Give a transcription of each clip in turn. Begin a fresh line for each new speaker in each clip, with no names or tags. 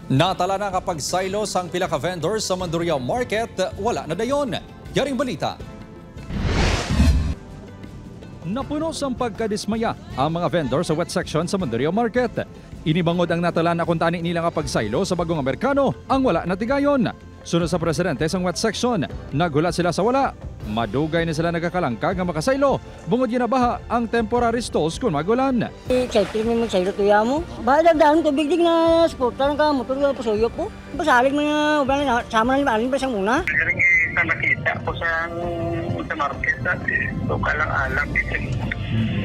Natala na kapag silos ang pila ka vendors sa Mandurriao Market, wala na dayon. Yaring balita. Napuno sa pagkadismaya ang mga vendor sa wet section sa Mandurriao Market. Inibangod ang natala na kung tani nila kapag silo sa bagong Amerikano ang wala na tigayon. Sunod sa presidente sa wet section, nagulat sila sa wala. Madugay na sila nagkakalangkag nga makasaylo. Bungod ginabaha ang temporary stalls kung magulan.
Safety naman sa tuya mo. Bahal dagdahan tubig dig na sport ka motor ka pasuyok po. Basalig mo na ublan na sama na alin pa siyang muna.
Sa nakita ko sa market dati, so kalang-alang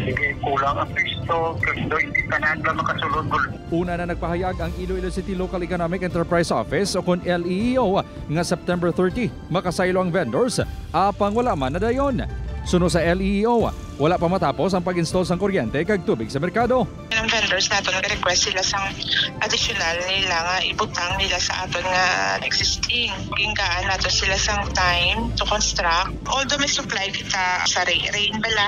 hindi kulang ang pisto, kasi hindi ka na makasulod.
Una na nagpahayag ang Iloilo City Local Economic Enterprise Office o kung LEEO nga September 30 makasaylo ang vendors apang wala man na dayon. Sunod sa LEEO, wala pa matapos ang pag-install sang kuryente kag tubig sa merkado.
Ang vendors nato nag-request sila sang additional nila nga ibutang nila sa aton nga existing. Gingaan nato sila sang time to construct. Although may supply kita sa rain bala,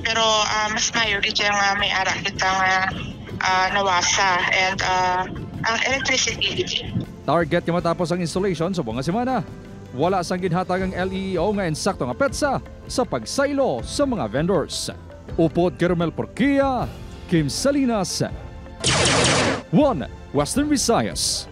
pero mas mayo kita nga may ara kita nga nawasa and ang electricity.
Target nga matapos ang installation sa buong semana. Wala sang ginhatag ang LEEO nga insakto nga petsa sa pagsaylo sa mga vendors. Upod Caramel Porquia, Kim Salinas, 1 Western Visayas.